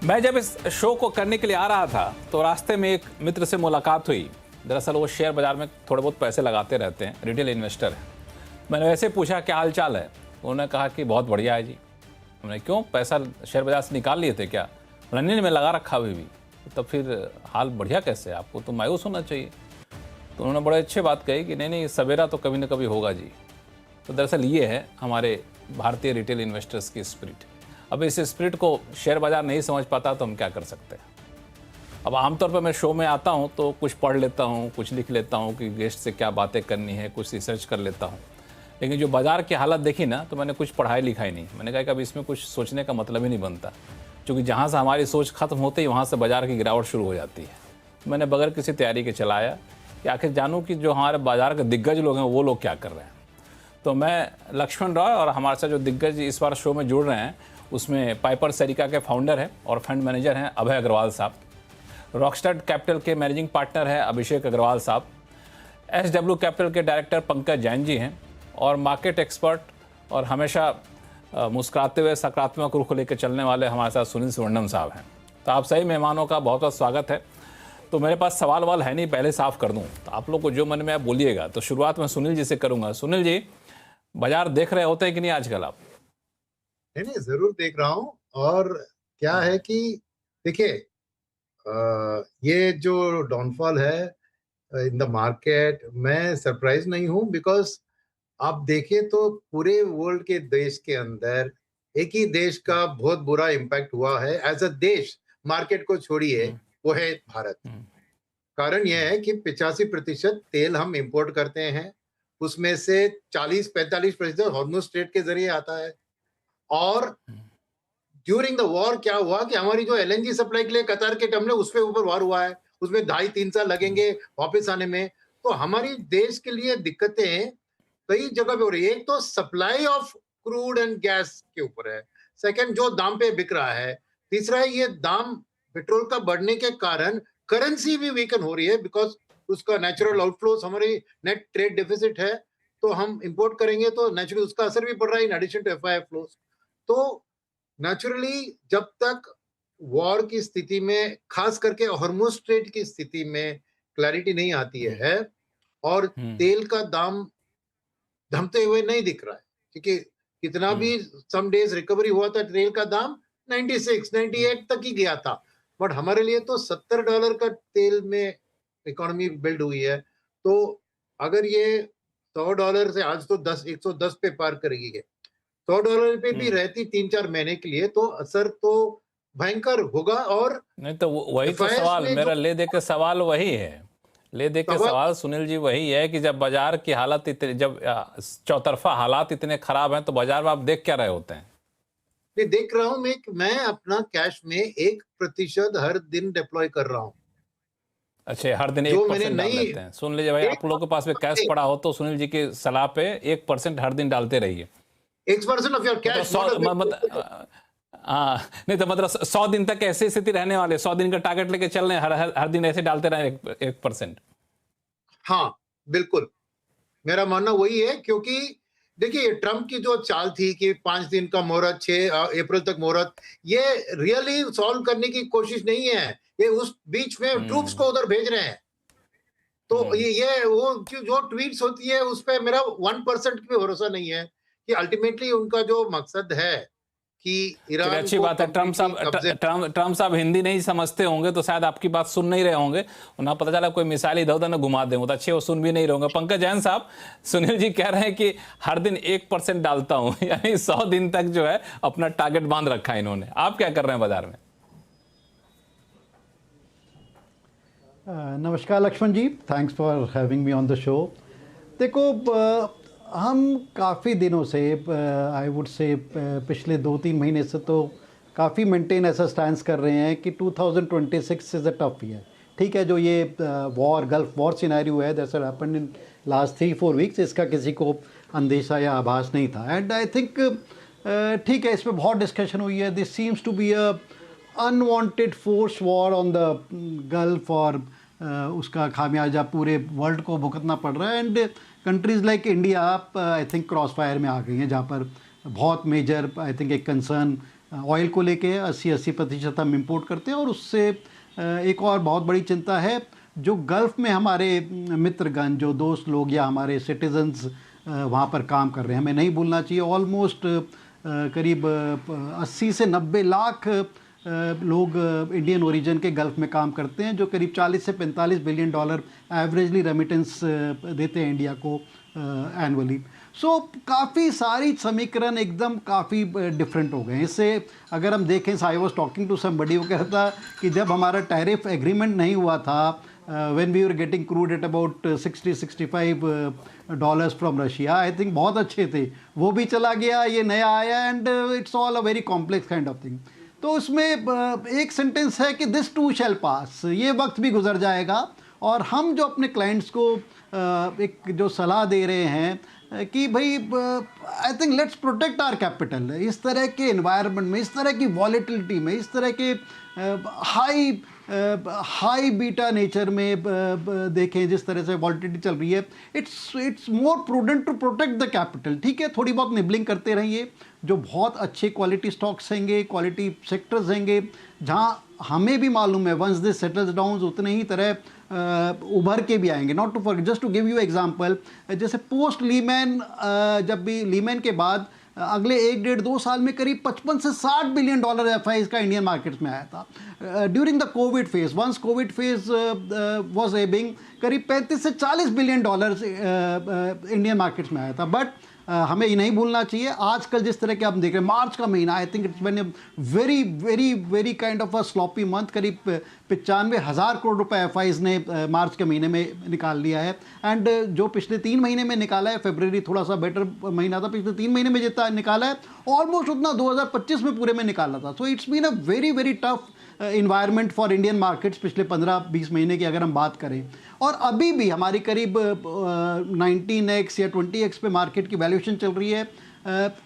मैं जब इस शो को करने के लिए आ रहा था तो रास्ते में एक मित्र से मुलाकात हुई। दरअसल वो शेयर बाजार में थोड़े बहुत पैसे लगाते रहते हैं, रिटेल इन्वेस्टर है। मैंने वैसे पूछा क्या हाल चाल है, उन्होंने कहा कि बहुत बढ़िया है जी। मैंने क्यों, पैसा शेयर बाजार से निकाल लिए थे क्या? नहीं, मैं लगा रखा अभी भी। तब फिर हाल बढ़िया कैसे है, आपको तो मायूस होना चाहिए। तो उन्होंने बड़े अच्छे बात कही कि नहीं सवेरा तो कभी ना कभी होगा जी। तो दरअसल ये है हमारे भारतीय रिटेल इन्वेस्टर्स की स्पिरिट। अब इस स्पिरिट को शेयर बाजार नहीं समझ पाता तो हम क्या कर सकते हैं। अब आमतौर पर मैं शो में आता हूँ तो कुछ पढ़ लेता हूँ, कुछ लिख लेता हूँ कि गेस्ट से क्या बातें करनी है, कुछ रिसर्च कर लेता हूँ। लेकिन जो बाज़ार की हालत देखी ना तो मैंने कुछ पढ़ाई लिखाई नहीं। मैंने कहा कि अब इसमें कुछ सोचने का मतलब ही नहीं बनता, क्योंकि जहाँ से हमारी सोच खत्म होती है वहाँ से बाज़ार की गिरावट शुरू हो जाती है। मैंने बगैर किसी तैयारी के चलाया कि आखिर जानूँ कि जो हमारे बाज़ार के दिग्गज लोग हैं वो लोग क्या कर रहे हैं। तो मैं लक्ष्मण राव और हमारे साथ जो दिग्गज इस बार शो में जुड़ रहे हैं उसमें पाइपर सरिका के फाउंडर हैं और फंड मैनेजर हैं अभय अग्रवाल साहब, रॉकस्टार कैपिटल के मैनेजिंग पार्टनर हैं अभिषेक अग्रवाल साहब, SW कैपिटल के डायरेक्टर पंकज जैन जी हैं, और मार्केट एक्सपर्ट और हमेशा मुस्कुराते हुए सकारात्मक रुख लेकर चलने वाले हमारे साथ सुनील सुवर्णम साहब हैं। तो आप सही मेहमानों का बहुत बहुत स्वागत है। तो मेरे पास सवाल वाल है नहीं, पहले साफ कर दूं तो आप लोग को जो मन में आप बोलिएगा। तो शुरुआत मैं सुनील जी से करूंगा। सुनील जी, बाजार देख रहे होते हैं कि नहीं आजकल आप? नहीं, जरूर देख रहा हूँ। और क्या है कि देखिए, ये जो डाउनफॉल है इन द मार्केट, मैं सरप्राइज नहीं हूँ। बिकॉज आप देखिए तो पूरे वर्ल्ड के देश के अंदर एक ही देश का बहुत बुरा इम्पैक्ट हुआ है एज अ देश, मार्केट को छोड़िए, वो है भारत। कारण यह है कि 85% तेल हम इंपोर्ट करते हैं, उसमें से 40-45% हॉर्मुज स्ट्रेट के जरिए आता है। और ड्यूरिंग द वॉर क्या हुआ कि हमारी जो LNG सप्लाई के लिए कतार के टर्मिनल उस पे ऊपर वॉर हुआ है, उसमें 2.5-3 साल लगेंगे वापस आने में। तो हमारी देश के लिए दिक्कतें कई जगह पे हो रही है। एक तो supply of crude and gas के ऊपर है, सेकंड जो दाम पे बिक रहा है, तीसरा है ये दाम पेट्रोल का बढ़ने के कारण करेंसी भी वीकन हो रही है। बिकॉज उसका नेचुरल आउटफ्लोस, हमारी नेट ट्रेड डेफिसिट है, तो हम इंपोर्ट करेंगे तो नेचुरली उसका असर भी पड़ रहा है in addition to FII flows. तो नेचुरली जब तक वॉर की स्थिति में, खास करके हॉर्मुज स्ट्रेट की स्थिति में क्लैरिटी नहीं आती है और तेल का दाम धमते हुए नहीं दिख रहा है, क्योंकि कितना भी सम डेज रिकवरी हुआ था, तेल का दाम 96-98 तक ही गया था। बट हमारे लिए तो $70 का तेल में इकोनॉमी बिल्ड हुई है। तो अगर ये $100 से आज तो 110 पे पार करेगी, $100 पे भी रहती 3-4 महीने के लिए, तो असर तो भयंकर होगा। और नहीं तो वही तो FIS सवाल में मेरा, जो ले दे के सवाल वही है। ले दे के सवाल सवाल सुनील जी वही है कि जब बाजार की हालत इतने, जब चौतरफा हालात इतने खराब हैं तो बाजार में आप देख क्या रहे होते हैं? मैं देख रहा हूं, मैं अपना कैश में 1% हर दिन डिप्लॉय कर रहा हूँ। अच्छा, हर दिन जो एक मैंने परसेंट डाल नई लेते हैं। सुन लीजिए भाई, आप लोगों के पास में कैश 1% पड़ा हो तो सुनील जी की सलाह पे 1% हर दिन डालते रहिए। 1% ऑफ योर मतलब कैश, नॉट हाँ, नहीं तो मतलब 100 दिन तक ऐसी स्थिति रहने वाले, 100 दिन का टारगेट लेके चल रहे हैं, हर दिन ऐसे डालते रहे 1%। हाँ, बिल्कुल मेरा मानना वही है। क्योंकि देखिए, ट्रम्प की जो चाल थी कि 5 दिन का मोहरत, 6 अप्रैल तक मोहरत, ये रियली सॉल्व करने की कोशिश नहीं है। ये उस बीच में ट्रूप्स को उधर भेज रहे हैं। तो ये वो जो ट्वीट्स होती है उस पे मेरा 1% भी भरोसा नहीं है कि अल्टीमेटली उनका जो मकसद है कि चलिए, ईरान अच्छी को बात है। कंप्लीटली कब्जे। ट्रम्प साहब हिंदी नहीं समझते होंगे तो शायद आपकी बात सुन नहीं रहे होंगे। उन्हें पता चला कोई मिसाल इधर उधर ना घुमा दें, तो अच्छे वो सुन भी नहीं रहे होंगे। पंकज जैन साहब, सुनील जी कह रहे हैं कि हर दिन 1% डालता हूं, यानी 100 दिन तक जो है अपना टारगेट बांध रखा है इन्होंने। आप क्या कर रहे हैं बाजार में? नमस्कार Lakshman ji, thanks for having me on the show. देखो, हम काफ़ी दिनों से, आई वुड से पिछले 2-3 महीने से तो काफ़ी मेंटेन ऐसा स्टैंस कर रहे हैं कि 2026 इज़ अ टफ ईयर। ठीक है, जो ये वॉर, गल्फ वॉर सिनेरियो है, that's happened in last 3-4 weeks, इसका किसी को अंदेशा या आभास नहीं था। एंड आई थिंक ठीक है, इस पर बहुत डिस्कशन हुई है। This seems to be a unwanted force war on the Gulf, और उसका खामियाजा पूरे वर्ल्ड को भुगतना पड़ रहा है। And countries like India I think cross fire में आ गई हैं, जहाँ पर बहुत मेजर आई थिंक एक कंसर्न ऑयल को लेके 80% हम इंपोर्ट करते हैं। और उससे एक और बहुत बड़ी चिंता है, जो गल्फ़ में हमारे मित्रगण, जो दोस्त लोग या हमारे सिटीजन्स वहाँ पर काम कर रहे हैं, हमें नहीं भूलना चाहिए ऑलमोस्ट करीब 80 से 90 लाख लोग इंडियन ओरिजिन के गल्फ़ में काम करते हैं, जो करीब 40 से 45 बिलियन डॉलर एवरेजली रेमिटेंस देते हैं इंडिया को एनुअली। सो काफ़ी सारी समीकरण एकदम काफ़ी डिफरेंट हो गए हैं। इससे अगर हम देखें, I was talking to somebody, वो कहता कि जब हमारा टैरिफ एग्रीमेंट नहीं हुआ था, when we were getting crude at about $60-65 from Russia, I think बहुत अच्छे थे, वो भी चला गया, ये नया आया, and it's all a very complex kind of thing. तो उसमें एक सेंटेंस है कि दिस टू शैल पास, ये वक्त भी गुजर जाएगा। और हम जो अपने क्लाइंट्स को एक जो सलाह दे रहे हैं कि भाई I think let's protect our capital, इस तरह के एनवायरनमेंट में, इस तरह की वॉलेटिलिटी में, इस तरह के हाई बीटा नेचर में देखें जिस तरह से वॉलेटिलिटी चल रही है, it's more prudent to protect the capital. ठीक है, थोड़ी बहुत निबलिंग करते रहिए, जो बहुत अच्छे क्वालिटी स्टॉक्स हैंगे, क्वालिटी सेक्टर्स हैंगे, जहाँ हमें भी मालूम है वंस दिस सेटल्स डाउन उतने ही तरह उभर के भी आएंगे। Not too far, just to give you example, जैसे पोस्ट लीमैन, जब भी लीमैन के बाद अगले 1-1.5-2 साल में करीब 55 से 60 बिलियन डॉलर एफआईज का इंडियन मार्केट्स में आया था। During the Covid phase, once Covid phase was ebbing, करीब 35 से 40 बिलियन डॉलर्स इंडियन मार्केट्स में आया था। बट हमें ये नहीं भूलना चाहिए, आजकल जिस तरह के आप देख रहे हैं, मार्च का महीना, I think it's been a very very very kind of a sloppy month. करीब 95,000 करोड़ रुपए एफआईज ने मार्च के महीने में निकाल लिया है। एंड जो पिछले 3 महीने में निकाला है, फरवरी थोड़ा सा बेटर महीना था, पिछले 3 महीने में जितना निकाला है ऑलमोस्ट उतना 2025 में पूरे में निकाला था। So it's been a very very tough environment for Indian markets पिछले 15-20 महीने की अगर हम बात करें। और अभी भी हमारी करीब 19x या 20x पे मार्केट की वैल्यूएशन चल रही है।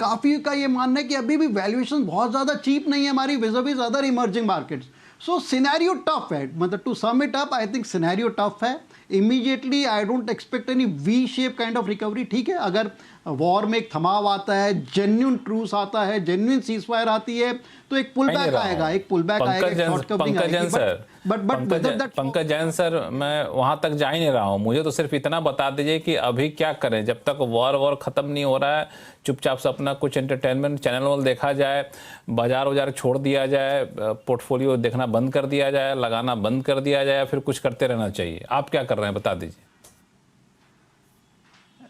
काफ़ी का ये मानना है कि अभी भी वैल्यूएशन बहुत ज़्यादा चीप नहीं है हमारी विज़ other emerging markets. So scenario tough है, मतलब to sum it up, I think scenario tough है। Immediately I don't expect any V shape kind of recovery. ठीक है, अगर वॉर में एक थमाव आता है, जेन्युइन ट्रूस आता है, जेन्युइन सीजफायर आती है, तो एक पुल बैक आएगा, एक पुल बैक आएगा, पंकज जैन सर, मैं वहां तक जा ही नहीं रहा हूं। मुझे तो सिर्फ इतना बता दीजिए कि अभी क्या करें, जब तक वॉर खत्म नहीं हो रहा है, चुपचाप से अपना कुछ एंटरटेनमेंट चैनल देखा जाए, बाजार छोड़ दिया जाए, पोर्टफोलियो देखना बंद कर दिया जाए, लगाना बंद कर दिया जाए, फिर कुछ करते रहना चाहिए? आप क्या कर रहे हैं, बता दीजिए।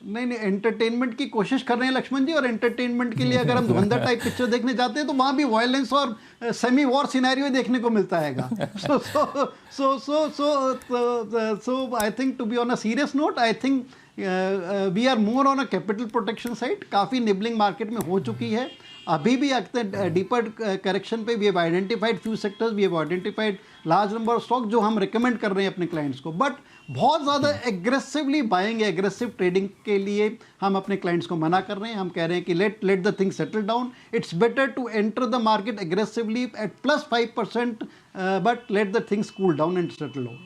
नहीं, एंटरटेनमेंट की कोशिश कर रहे हैं लक्ष्मण जी, और एंटरटेनमेंट के लिए अगर हम धुरंधर टाइप पिक्चर देखने जाते हैं तो वहाँ भी वायलेंस और सेमी वॉर सिनेरियो देखने को मिलता है। So I think to be on a serious note, I think we are more on a capital protection side. काफ़ी निबलिंग मार्केट में हो चुकी है, अभी भी डीपर करेक्शन पे we have identified few sectors, we have identified large number of stock जो हम रिकमेंड कर रहे हैं अपने क्लाइंट्स को। बट बहुत ज़्यादा एग्रेसिवली बाइंग, एग्रेसिव ट्रेडिंग के लिए हम अपने क्लाइंट्स को मना कर रहे हैं। हम कह रहे हैं कि let the thing settle down, it's better to enter the market aggressively at +5%, but let the things cool down and settle down.